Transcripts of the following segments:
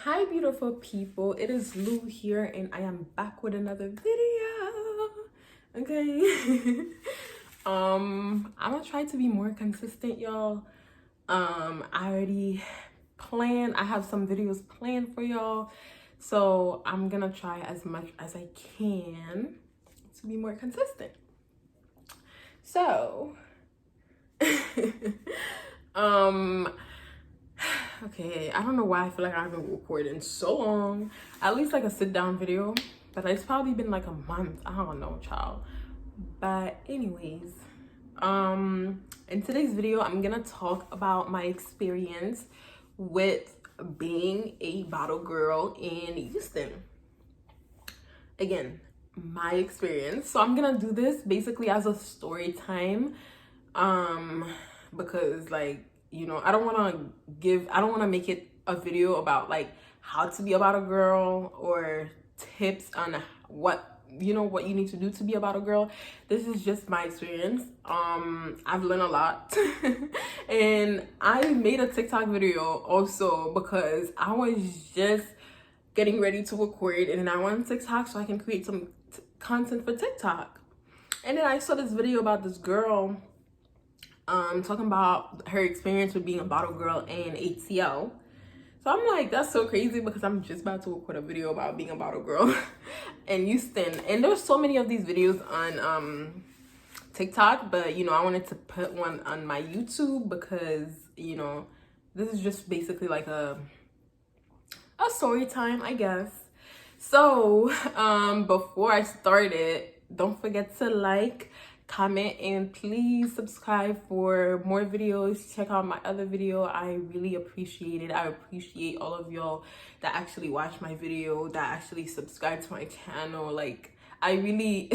Hi beautiful people, it is Lou here and I am back with another video. Okay. I'm gonna try to be more consistent, y'all. I already I have some videos planned for y'all, so I'm gonna try as much as I can to be more consistent. So okay, I don't know why I feel like I haven't recorded in so long. At least like a sit down video, but it's probably been like a month. I don't know, child. But anyways, in today's video, I'm gonna talk about my experience with being a bottle girl in Houston. Again, my experience. So I'm gonna do this basically as a story time, because like, you know, I don't want to make it a video about like how to be a bottle girl or tips on what you need to do to be a bottle girl. This is just my experience. I've learned a lot and I made a TikTok video also because I was just getting ready to record and then I went on TikTok so I can create some content for TikTok. And then I saw this video about this girl talking about her experience with being a bottle girl in ATL. So I'm like, that's so crazy because I'm just about to record a video about being a bottle girl in Houston. And there's so many of these videos on TikTok, but you know, I wanted to put one on my YouTube because, you know, this is just basically like a story time, I guess. So before I started, don't forget to like, comment, and please subscribe for more videos. Check out my other video. I really appreciate it. I appreciate all of y'all that actually watch my video, that actually subscribe to my channel. Like, I really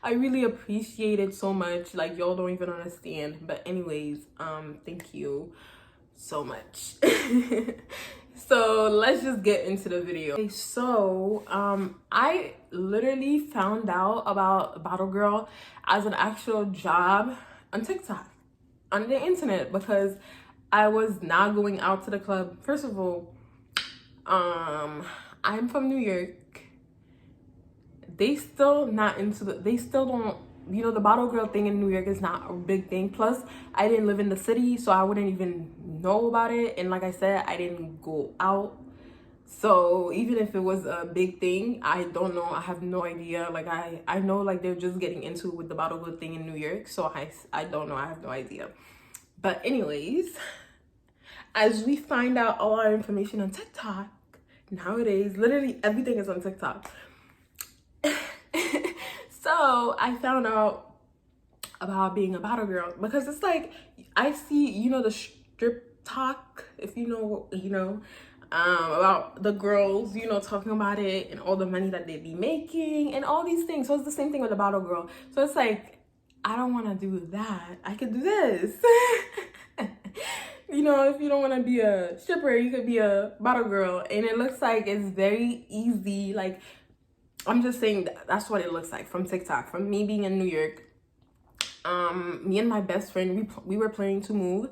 I really appreciate it so much. Like, y'all don't even understand. But anyways, thank you so much. So let's just get into the video. Okay, so I literally found out about Bottle Girl as an actual job on TikTok, on the internet, because I was not going out to the club. First of all, I'm from New York. They still don't, you know, the bottle girl thing in New York is not a big thing. Plus, I didn't live in the city, so I wouldn't even know about it. And like I said, I didn't go out. So even if it was a big thing, I don't know. I have no idea. Like, I know like they're just getting into with the bottle girl thing in New York. So I don't know. I have no idea. But anyways, as we find out all our information on TikTok, nowadays, literally everything is on TikTok. So I found out about being a bottle girl because it's like, I see, you know, the strip talk, if you know, you know, about the girls, you know, talking about it and all the money that they be making and all these things. So it's the same thing with the bottle girl. So it's like, I don't want to do that. I could do this. You know, if you don't want to be a stripper, you could be a bottle girl. And it looks like it's very easy. Like, I'm just saying that's what it looks like from TikTok. From me being in New York, me and my best friend, we were planning to move,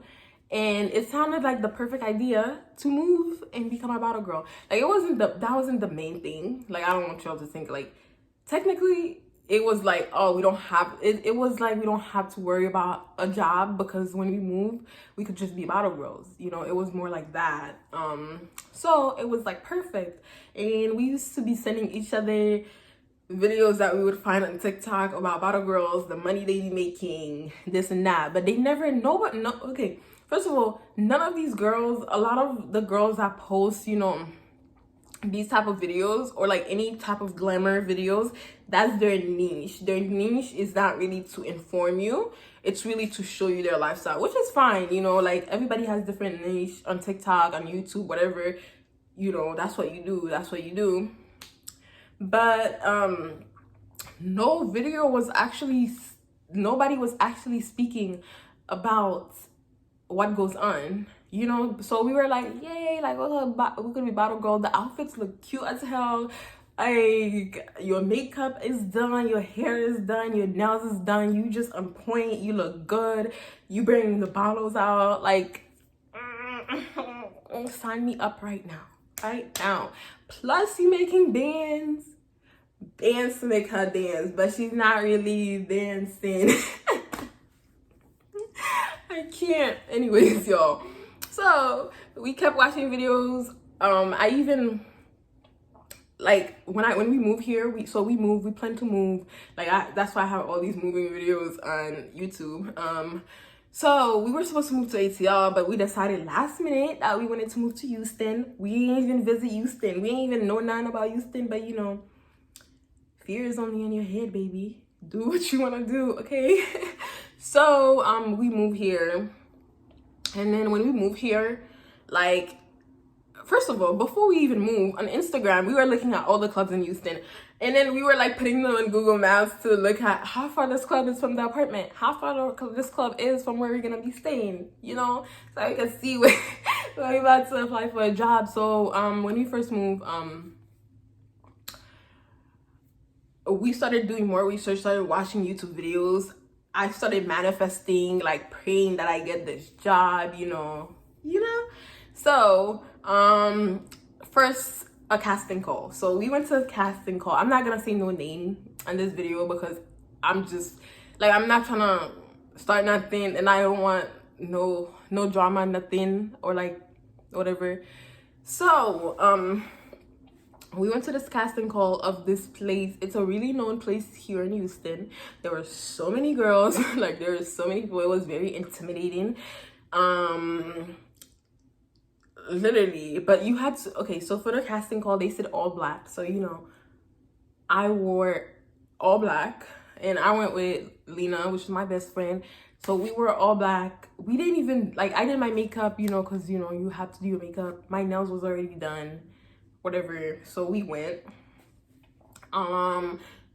and it sounded like the perfect idea to move and become a bottle girl. Like, that wasn't the main thing. Like, I don't want y'all to think like, technically it was like, oh, we don't have it. It was like, we don't have to worry about a job because when we move, we could just be bottle girls. You know, it was more like that. So it was like perfect. And we used to be sending each other videos that we would find on TikTok about bottle girls, the money they be making, this and that. But they never know. Okay, first of all, none of these girls, a lot of the girls that post, you know, these type of videos or like any type of glamour videos, that's their niche. Their niche is not really to inform you, it's really to show you their lifestyle, which is fine. You know, like, everybody has different niche on TikTok, on YouTube, whatever. You know, that's what you do. But nobody was actually speaking about what goes on, you know. So we were like, yay, like, we could be bottle girl. The outfits look cute as hell. Like, your makeup is done, your hair is done, your nails is done, you just on point, you look good, you bring the bottles out. Like, sign me up right now. right now. Plus, you making bands to make her dance, but she's not really dancing. I can't. Anyways, y'all. So we kept watching videos. I even like when we move here, we plan to move. Like that's why I have all these moving videos on YouTube. So we were supposed to move to ATL, but we decided last minute that we wanted to move to Houston. We ain't even visit Houston. We ain't even know nothing about Houston, but you know, fear is only in your head, baby. Do what you want to do, okay? So we move here, and then when we move here, like, first of all, before we even move, on Instagram we were looking at all the clubs in Houston, and then we were like putting them on Google Maps to look at how far this club is from the apartment, how far this club is from where we're gonna be staying, you know, so we can see where we're about to apply for a job. So when we first moved, we started doing more research, started watching YouTube videos. I started manifesting, like praying that I get this job, you know. So first, a casting call. So we went to a casting call. I'm not gonna say no name on this video because I'm just like, I'm not trying to start nothing, and I don't want no drama, nothing, or like whatever. So we went to this casting call of this place. It's a really known place here in Houston. There were so many girls, like there were so many people. It was very intimidating. Literally, but you had to, okay, so for the casting call, they said all black. So, you know, I wore all black, and I went with Lena, which is my best friend. So we were all black. We didn't even, like, I did my makeup, you know, because, you know, you have to do your makeup. My nails was already done, whatever. So we went.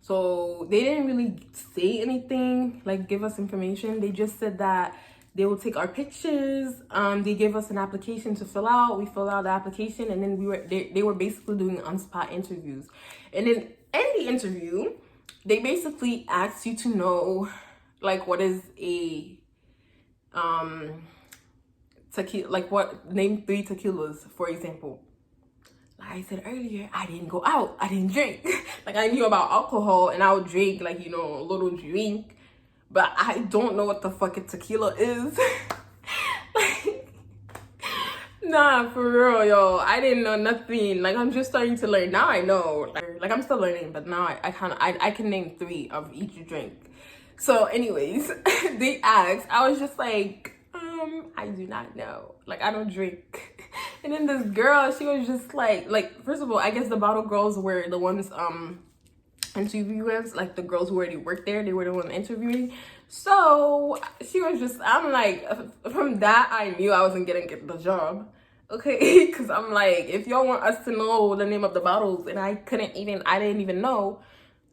So they didn't really say anything, like give us information. They just said that they will take our pictures. They gave us an application to fill out. We filled out the application, and then they were basically doing on-spot interviews. And then in the interview, they basically asked you to know, like, what is a tequila, like what, name 3 tequilas, for example. Like I said earlier, I didn't go out, I didn't drink. Like, I knew about alcohol, and I would drink, like, you know, a little drink, but I don't know what the fucking tequila is. Like, nah, for real, yo. I didn't know nothing. Like, I'm just starting to learn. Now I know. Like I'm still learning, but now I can name 3 of each drink. So anyways, they asked. I was just like, I do not know. Like, I don't drink. And then this girl, she was just like, first of all, I guess the bottle girls were the ones interviewers, like the girls who already worked there, they were the ones interviewing. So she was just, I'm like, from that I knew I wasn't gonna get the job, okay? Because I'm like, if y'all want us to know the name of the bottles and I didn't even know,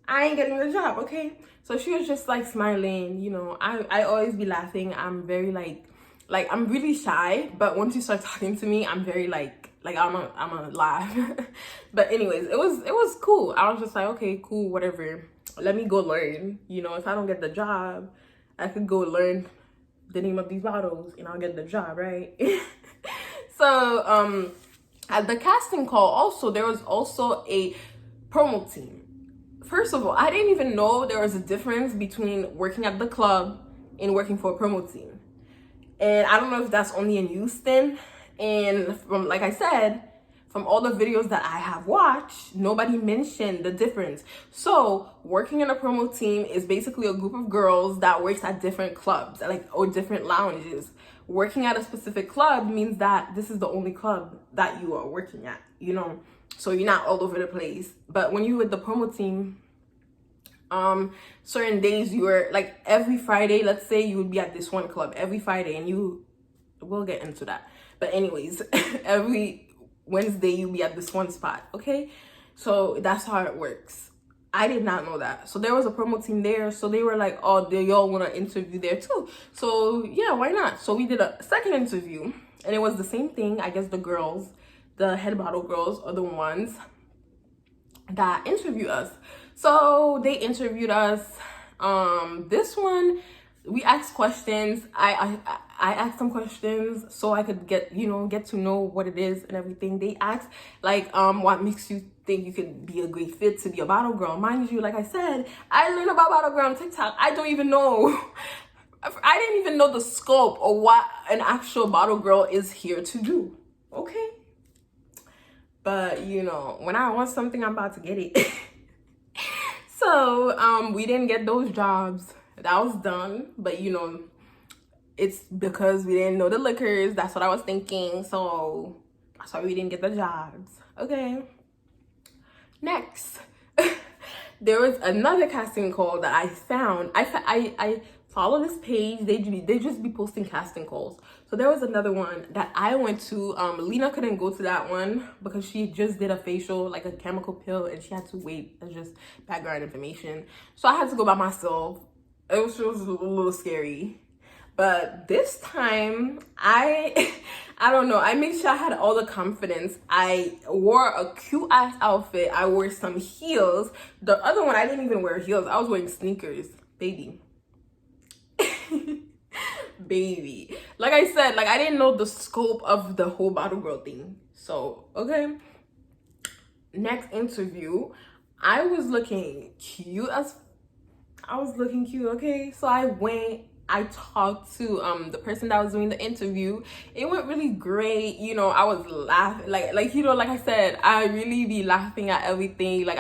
I ain't getting the job, okay? So she was just like smiling, you know. I always be laughing. I'm very like I'm really shy, but once you start talking to me, I'm very like I'm a laugh. But anyways, it was cool. I was just like, okay, cool, whatever. Let me go learn. You know, if I don't get the job, I could go learn the name of these bottles and I'll get the job, right? So at the casting call also, there was also a promo team. First of all, I didn't even know there was a difference between working at the club and working for a promo team. And I don't know if that's only in Houston. And from, like I said, from all the videos that I have watched, nobody mentioned the difference. So working in a promo team is basically a group of girls that works at different clubs, like, or different lounges. Working at a specific club means that this is the only club that you are working at, you know? So you're not all over the place. But when you're with the promo team, certain days you were like, every Friday, let's say you would be at this one club every Friday, and we'll get into that, but anyways, every Wednesday you'll be at this one spot, okay? So that's how it works. I did not know that. So there was a promo team there, so they were like, oh, do y'all want to interview there too? So yeah, why not? So we did a second interview, and it was the same thing. I guess the girls, the head bottle girls, are the ones that interview us. So they interviewed us. This one, we asked questions. I asked some questions so I could get to know what it is and everything. They asked like what makes you think you could be a great fit to be a bottle girl. Mind you, like I said, I learned about bottle girl on TikTok. I don't even know. I didn't even know the scope of what an actual bottle girl is here to do. Okay. But when I want something, I'm about to get it. So we didn't get those jobs. That was done. But it's because we didn't know the liquors. That's what I was thinking. So that's why we didn't get the jobs. Okay. Next. There was another casting call that I found. I follow this page. They just be posting casting calls. So there was another one that I went to. Lena couldn't go to that one because she just did a facial, like a chemical peel, and she had to wait. That's just background information. So I had to go by myself. It was a little scary. But this time, I don't know. I made sure I had all the confidence. I wore a cute ass outfit. I wore some heels. The other one, I didn't even wear heels. I was wearing sneakers, baby. Baby. Like I said, like I didn't know the scope of the whole bottle girl thing. So, okay. Next interview, I was looking cute, okay? So I talked to the person that was doing the interview. It went really great. I was laughing like I said, I really be laughing at everything. Like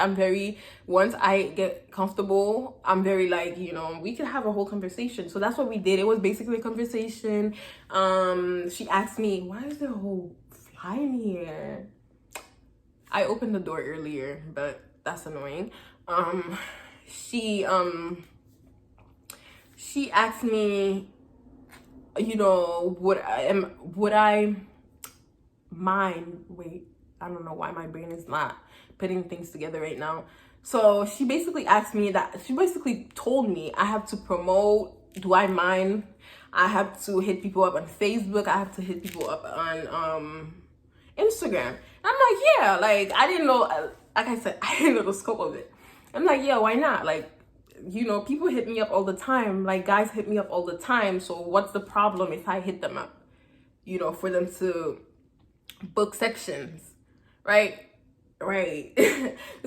once I get comfortable, I'm very like, we could have a whole conversation. So that's what we did. It was basically a conversation. She asked me, why is there a whole fly in here? I opened the door earlier, but that's annoying. She asked me, would I mind? Wait, I don't know why my brain is not putting things together right now. So she basically asked me that. She basically told me I have to promote. Do I mind? I have to hit people up on Facebook. I have to hit people up on Instagram. And I'm like, yeah. Like I didn't know. Like I said, I didn't know the scope of it. I'm like, yeah, why not? Like, people hit me up all the time. Like, guys hit me up all the time. So what's the problem if I hit them up, for them to book sections, right?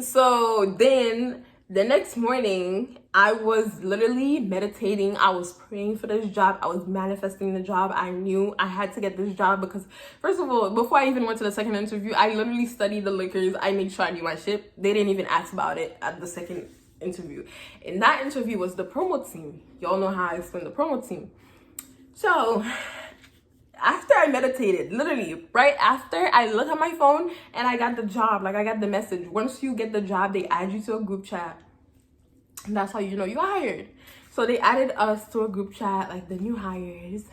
So then the next morning, I was literally meditating. I was praying for this job. I was manifesting the job. I knew I had to get this job because, first of all, before I even went to the second interview, I literally studied the liquors. I made sure I knew my shit. They didn't even ask about it at the second interview. And that interview was the promo team. Y'all know how I explain the promo team. So after I meditated, literally right after, I look at my phone and I got the job. Like I got the message. Once you get the job, they add you to a group chat. And that's how you know you hired. So they added us to a group chat, like the new hires.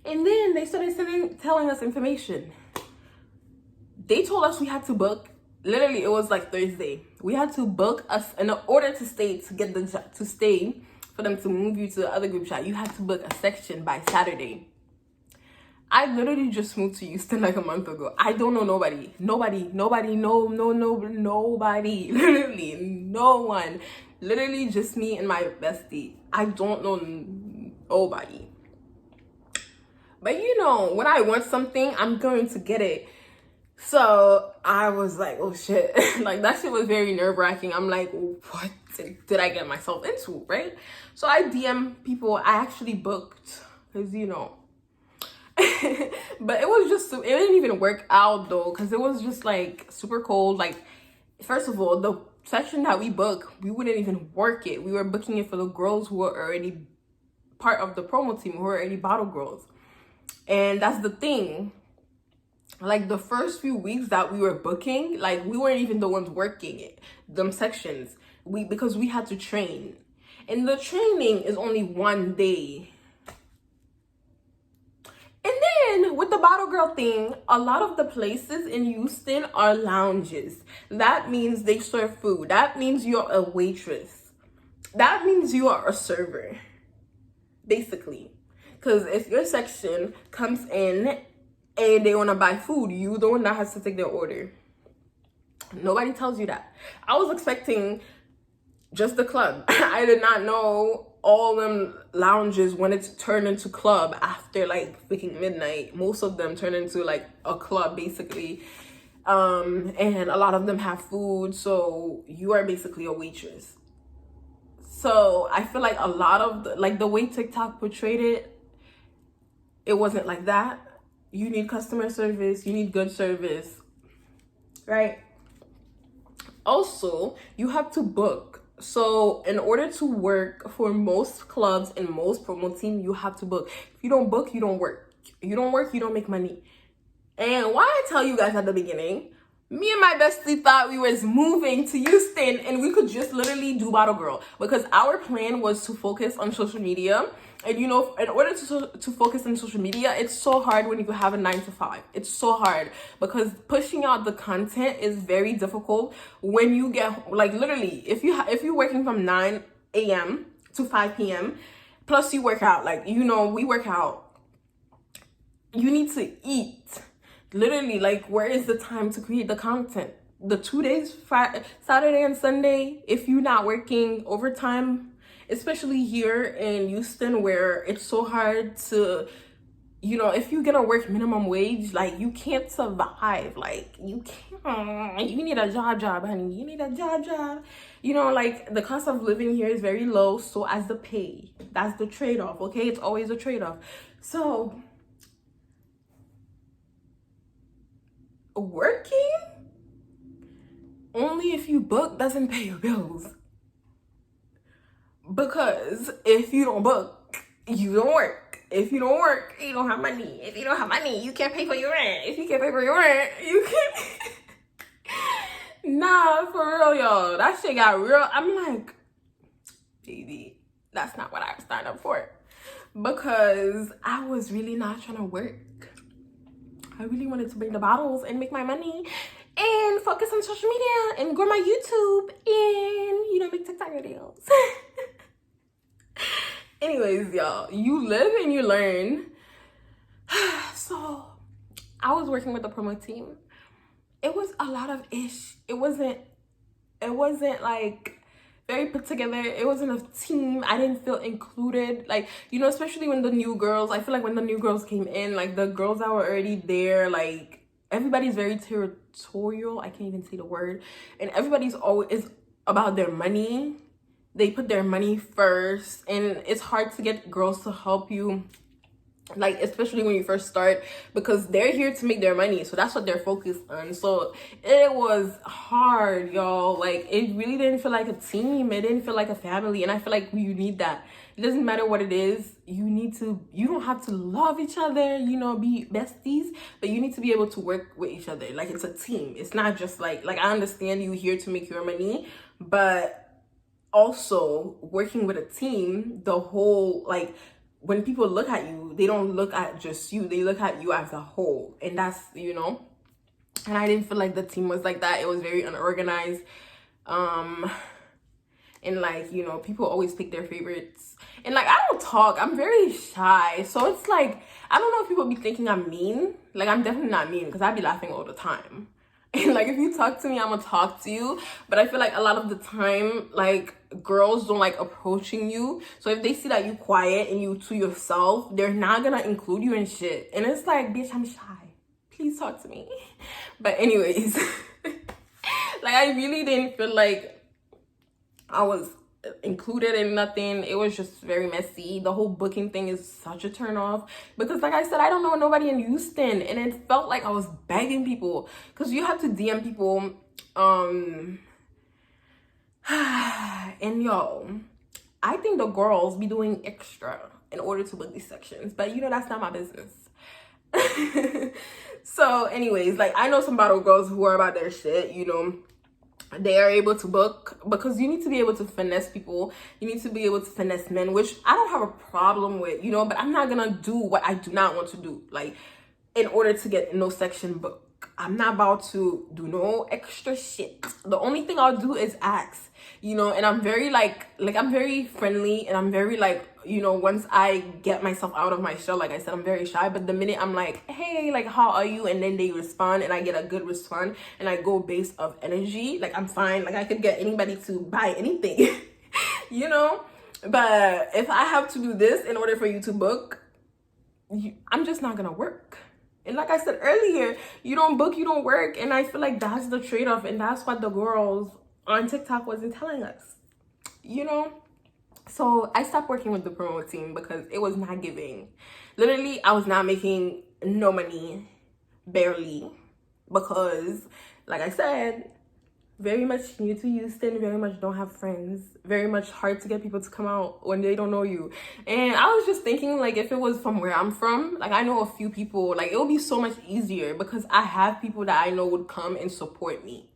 And then they started telling us information. They told us we had to book. Literally, it was like Thursday. We had to book us in order to stay, to get the job, to stay, for them to move you to the other group chat. You had to book a section by Saturday. I literally just moved to Houston like a month ago. I don't know nobody. Nobody. Literally, no one. Literally just me and my bestie. I don't know nobody. But when I want something, I'm going to get it. So I was like, oh shit. Like that shit was very nerve-wracking. I'm like, what did I get myself into, right? So I DM people. I actually booked because but it was just, it didn't even work out though, because it was just like super cold. Like, first of all, the section that we booked, we wouldn't even work it. We were booking it for the girls who were already part of the promo team, who were already bottle girls. And that's the thing. Like the first few weeks that we were booking, like we weren't even the ones working it, them sections, because we had to train. And the training is only 1 day. And then with the bottle girl thing, a lot of the places in Houston are lounges. That means they serve food. That means you're a waitress. That means you are a server, basically. Because if your section comes in and they want to buy food, you the one that has to take their order. Nobody tells you that. I was expecting just the club. I did not know all them lounges wanted to turn into club after like freaking midnight. Most of them turn into like a club basically. And a lot of them have food, so you are basically a waitress. So I feel like a lot of the way TikTok portrayed it, it wasn't like that. You need customer service, you need good service, right? Also, you have to book. So in order to work for most clubs and most promo team, you have to book. If you don't book, you don't work. You don't work, you don't make money. And why I tell you guys at the beginning, me and my bestie thought we was moving to Houston and we could just literally do Bottle Girl, because our plan was to focus on social media. And you know, in order to focus on social media, it's so hard when you have a 9 to 5. It's so hard because pushing out the content is very difficult when you get like literally if you're working from 9 a.m. to 5 p.m. plus you work out, like, you know, we work out. You need to eat. Literally, like, where is the time to create the content? The 2 days, Saturday and Sunday, if you're not working overtime, especially here in Houston where it's so hard to, you know, if you're gonna work minimum wage, like, you can't survive. Like, you can't. You need a job, honey. You need a job. You know, like, the cost of living here is very low, so as the pay. That's the trade-off, okay? It's always a trade-off. So working only if you book doesn't pay your bills, because if you don't book, you don't work. If you don't work, you don't have money. If you don't have money, you can't pay for your rent. If you can't pay for your rent, you can't. Nah, for real, y'all, that shit got real. I'm like, baby, that's not what I signed up for, because I was really not trying to work. I really wanted to bring the bottles and make my money and focus on social media and grow my YouTube and, you know, make TikTok videos. Anyways, y'all, you live and you learn. So I was working with the promo team. It was a lot of ish. It wasn't like very put together. It wasn't a team. I didn't feel included. Like, you know, especially when the new girls, I feel like when the new girls came in, like the girls that were already there, like everybody's very territorial. I can't even say the word. And everybody's always about their money. They put their money first. And it's hard to get girls to help you, like, especially when you first start, because they're here to make their money, so that's what they're focused on. So it was hard, y'all. Like, it really didn't feel like a team. It didn't feel like a family, and I feel like you need that. It doesn't matter what it is. You don't have to love each other, you know, be besties, but you need to be able to work with each other. Like, it's a team. It's not just like I understand you here to make your money, but also working with a team, the whole, like, when people look at you, they don't look at just you. They look at you as a whole. And that's, you know, and I didn't feel like the team was like that. It was very unorganized. And like, you know, people always pick their favorites. And like, I don't talk. I'm very shy. So it's like, I don't know if people be thinking I'm mean. Like, I'm definitely not mean, because I be laughing all the time. And like, if you talk to me, I'm gonna talk to you. But I feel like a lot of the time, like, girls don't like approaching you. So if they see that you quiet and you to yourself, they're not gonna include you in shit. And it's like, bitch, I'm shy. Please talk to me. But anyways, like, I really didn't feel like I was included in nothing. It was just very messy. The whole booking thing is such a turn off, because like I said, I don't know nobody in Houston, and it felt like I was begging people, because you have to DM people. And yo, I think the girls be doing extra in order to book these sections, but you know, that's not my business. So anyways, like, I know some bottle girls who are about their shit, you know. They are able to book, because you need to be able to finesse people. You need to be able to finesse men, which I don't have a problem with, you know, but I'm not gonna do what I do not want to do, like, in order to get no section book. I'm not about to do no extra shit. The only thing I'll do is ask, you know, and I'm very like I'm very friendly, and I'm very like, you know, once I get myself out of my shell, like I said, I'm very shy, but the minute I'm like, hey, like, how are you? And then they respond and I get a good response and I go based of energy, like, I'm fine. Like, I could get anybody to buy anything, you know? But if I have to do this in order for you to book, I'm just not gonna work. And like I said earlier, you don't book, you don't work. And I feel like that's the trade-off, and that's what the girls on TikTok wasn't telling us, you know? So I stopped working with the promo team because it was not giving. Literally, I was not making no money, barely, because like I said, very much new to Houston, very much don't have friends, very much hard to get people to come out when they don't know you. And I was just thinking, like, if it was from where I'm from, like, I know a few people, like, it would be so much easier because I have people that I know would come and support me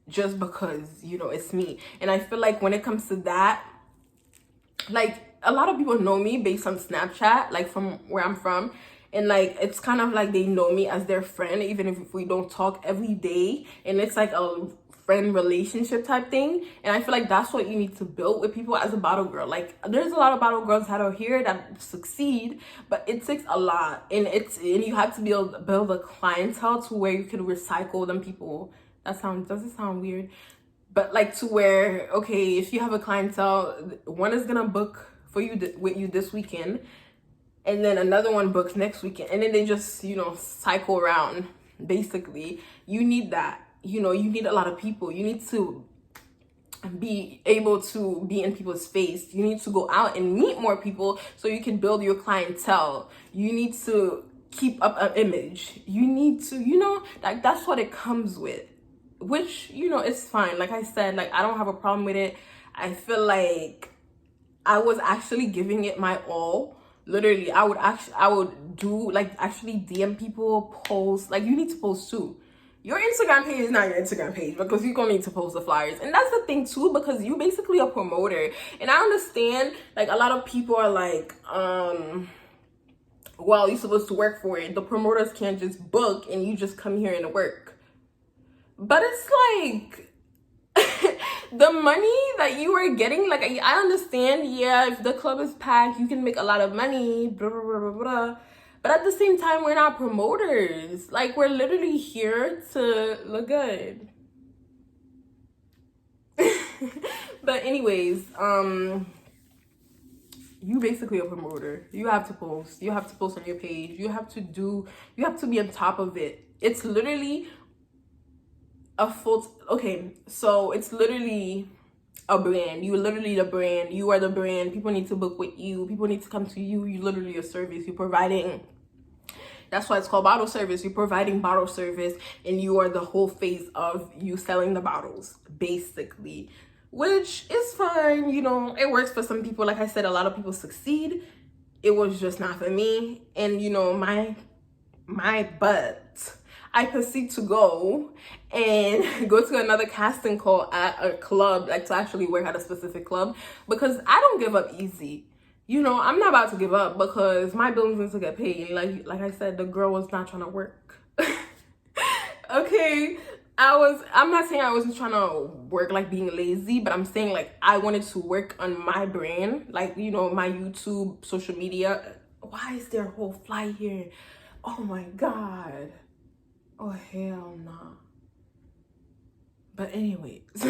just because, you know, it's me. And I feel like when it comes to that, like, a lot of people know me based on Snapchat, like, from where I'm from. And like, it's kind of like they know me as their friend, even if we don't talk every day. And it's like a friend relationship type thing. And I feel like that's what you need to build with people as a bottle girl. Like, there's a lot of bottle girls that are here that succeed, but it takes a lot. And you have to build a clientele to where you can recycle them people. Does it sound weird? But like, to where, okay, if you have a clientele, one is gonna book for you with you this weekend, and then another one books next weekend, and then they just, you know, cycle around. Basically, you need that. You know, you need a lot of people. You need to be able to be in people's face. You need to go out and meet more people so you can build your clientele. You need to keep up an image. You need to, you know, like, that's what it comes with, which, you know, it's fine. Like I said, like, I don't have a problem with it. I feel like I was actually giving it my all. Literally, I would do, like, actually DM people, post. Like, you need to post too. Your Instagram page is not your Instagram page because you're gonna need to post the flyers. And that's the thing too, because you're basically a promoter. And I understand, like, a lot of people are like, well, you're supposed to work for it. The promoters can't just book and you just come here and work. But it's like, the money that you are getting, like, I understand, yeah, if the club is packed, you can make a lot of money, blah, blah, blah, blah, blah. But at the same time, we're not promoters. Like, we're literally here to look good. But anyways, you basically a promoter. You have to post. You have to post on your page. You have to be on top of it. It's literally so it's literally a brand. You're literally the brand. You are the brand. People need to book with you. People need to come to you. You're literally a service. You're providing. That's why it's called bottle service. You're providing bottle service, and you are the whole face of you selling the bottles, basically, which is fine. You know, it works for some people. Like I said, a lot of people succeed. It was just not for me. And, you know, my butt, I proceed to go and go to another casting call at a club, like, to actually work at a specific club, because I don't give up easy. You know, I'm not about to give up because my bills need to get paid. Like I said, the girl was not trying to work. Okay, I'm not saying I wasn't trying to work, like, being lazy, but I'm saying, like, I wanted to work on my brand, like, you know, my YouTube, social media. Why is there a whole fly here? Oh my God. Oh, hell no. But anyways,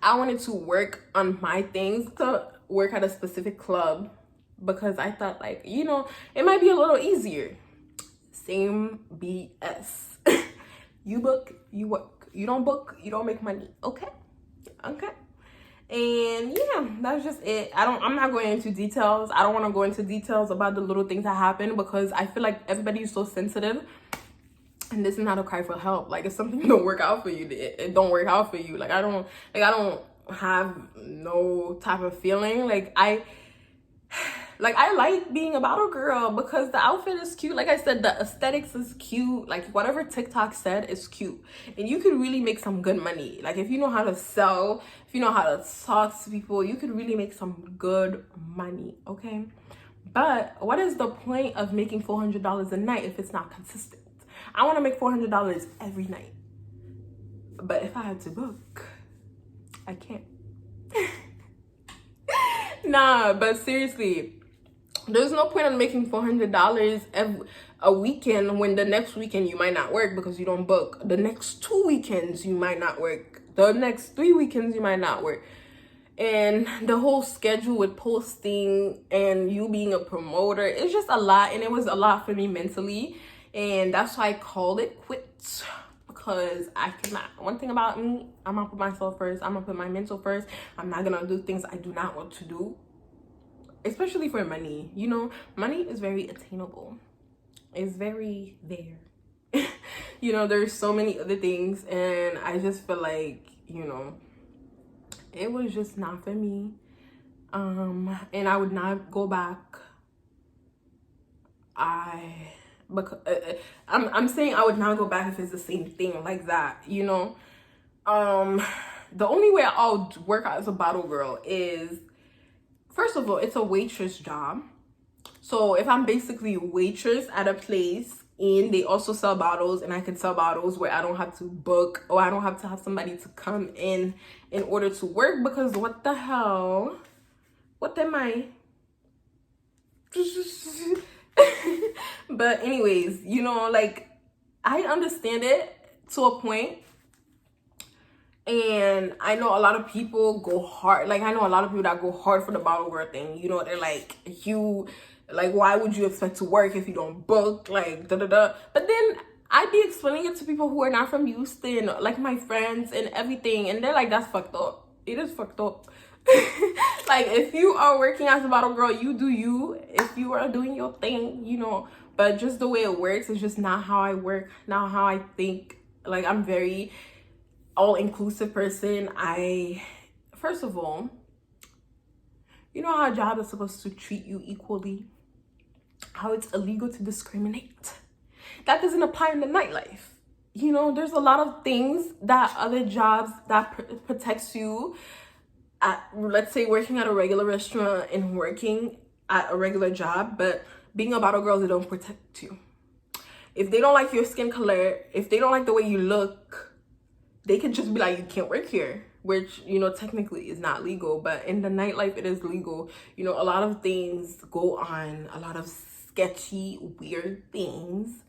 I wanted to work on my things, to work at a specific club, because I thought, like, you know, it might be a little easier. Same BS. You book, you work. You don't book, you don't make money. Okay? And yeah, that's just it. I'm not going into details. I don't want to go into details about the little things that happen because I feel like everybody is so sensitive. And this is not a cry for help. Like, if something don't work out for you, it don't work out for you. Like, I don't have no type of feeling. Like, I like being a bottle girl because the outfit is cute. Like I said, the aesthetics is cute. Like, whatever TikTok said is cute. And you could really make some good money. Like, if you know how to sell, if you know how to talk to people, you could really make some good money, okay? But what is the point of making $400 a night if it's not consistent? I want to make $400 every night. But if I had to book, I can't. Nah, but seriously, there's no point in making $400 a weekend when the next weekend you might not work because you don't book. The next 2 weekends you might not work. The next 3 weekends you might not work. and the whole schedule with posting and you being a promoter, it's just a lot, and it was a lot for me mentally, and that's why I called it quits. Because I cannot, one thing about me, I'm gonna put myself first, I'm gonna put my mental first. I'm not gonna do things I do not want to do, especially for money. You know, money is very attainable, it's very there. You know, there's so many other things, and I just feel like, you know, it was just not for me. And I would not go back. I'm saying I would not go back if it's the same thing like that, you know. The only way I'll work out as a bottle girl is, first of all, it's a waitress job. So if I'm basically a waitress at a place and they also sell bottles, and I can sell bottles where I don't have to book, or I don't have to have somebody to come in order to work, because what the hell? What am I? But anyways, you know, like, I understand it to a point, and I know a lot of people go hard. Like, I know a lot of people that go hard for the bottle girl thing. You know, they're like, why would you expect to work if you don't book? Like, da da da. But then I'd be explaining it to people who are not from Houston, like my friends and everything, and they're like, that's fucked up. It is fucked up. Like, if you are working as a bottle girl, you do you. If you are doing your thing, you know. But just the way it works is just not how I work, not how I think. Like, I'm very all-inclusive person. First of all, you know how a job is supposed to treat you equally? How it's illegal to discriminate. That doesn't apply in the nightlife. You know, there's a lot of things that other jobs that protects you. Let's say working at a regular restaurant and working at a regular job, but being a bottle girl, they don't protect you. If they don't like your skin color, if they don't like the way you look, they could just be like, you can't work here, which, you know, technically is not legal, but in the nightlife, it is legal. You know, a lot of things go on, a lot of sketchy, weird things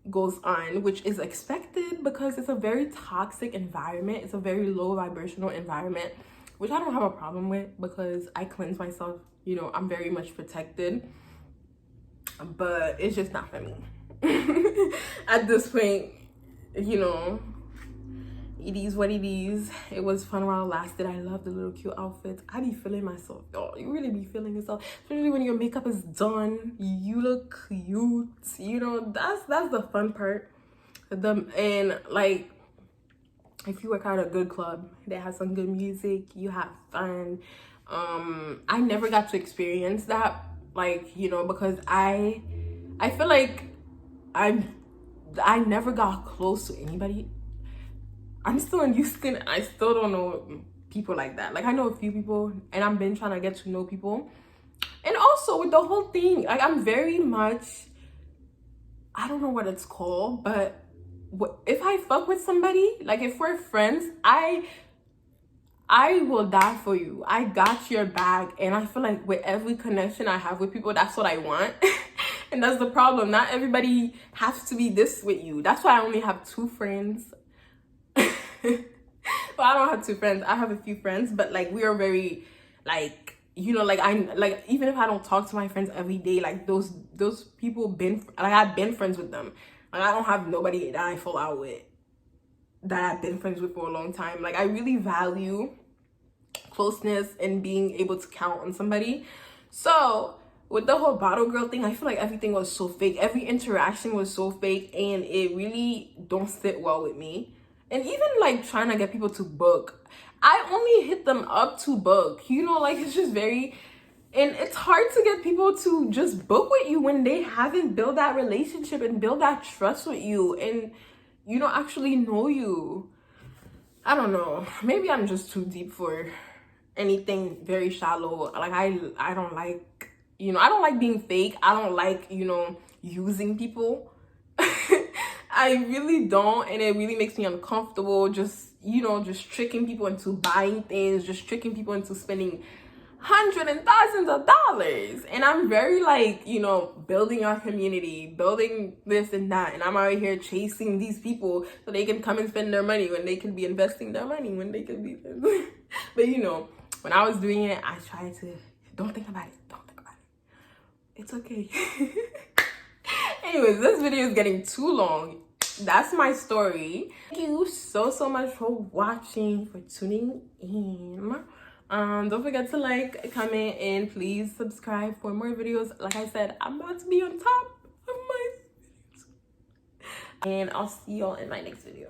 goes on, which is expected because it's a very toxic environment. It's a very low vibrational environment, which I don't have a problem with because I cleanse myself. You know, I'm very much protected, but it's just not for me. At this point, you know, it is what it is. It was fun while it lasted. I love the little cute outfits. I be feeling myself, y'all. You really be feeling yourself, especially when your makeup is done. You look cute. You know, that's the fun part. And like, if you work at a good club that has some good music, you have fun. I never got to experience that, like, you know, because I feel like I never got close to anybody. I'm still in Houston. I still don't know people like that. Like, I know a few people, and I've been trying to get to know people. And also with the whole thing, like, I'm very much, I don't know what it's called, but if I fuck with somebody, like if we're friends, I will die for you. I got your back. And I feel like with every connection I have with people, that's what I want. And that's the problem. Not everybody has to be this with you. That's why I only have 2 friends. Well, I don't have 2 friends. I have a few friends, but like, we are very, like, you know, like, even if I don't talk to my friends every day, like those people I've been friends with them. Like, I don't have nobody that I fall out with that I've been friends with for a long time. Like, I really value closeness and being able to count on somebody. So with the whole bottle girl thing, I feel like everything was so fake. Every interaction was so fake, and it really don't sit well with me. And even like trying to get people to book, I only hit them up to book, you know, like, it's just very, and it's hard to get people to just book with you when they haven't built that relationship and build that trust with you, and, you know, actually know you. I don't know, maybe I'm just too deep for anything very shallow. Like, I don't like, you know, I don't like being fake. I don't like, you know, using people. I really don't, and it really makes me uncomfortable, just, you know, just tricking people into buying things, just tricking people into spending hundreds and thousands of dollars. And I'm very, like, you know, building our community, building this and that, and I'm out here chasing these people so they can come and spend their money when they can be investing their money, when they can be but, you know, when I was doing it, I tried to don't think about it. Don't think about it. It's okay. Anyways, this video is getting too long. That's my story. Thank you so much for watching, for tuning in. Don't forget to like, comment, and please subscribe for more videos. Like I said, I'm about to be on top of my videos. And I'll see y'all in my next video.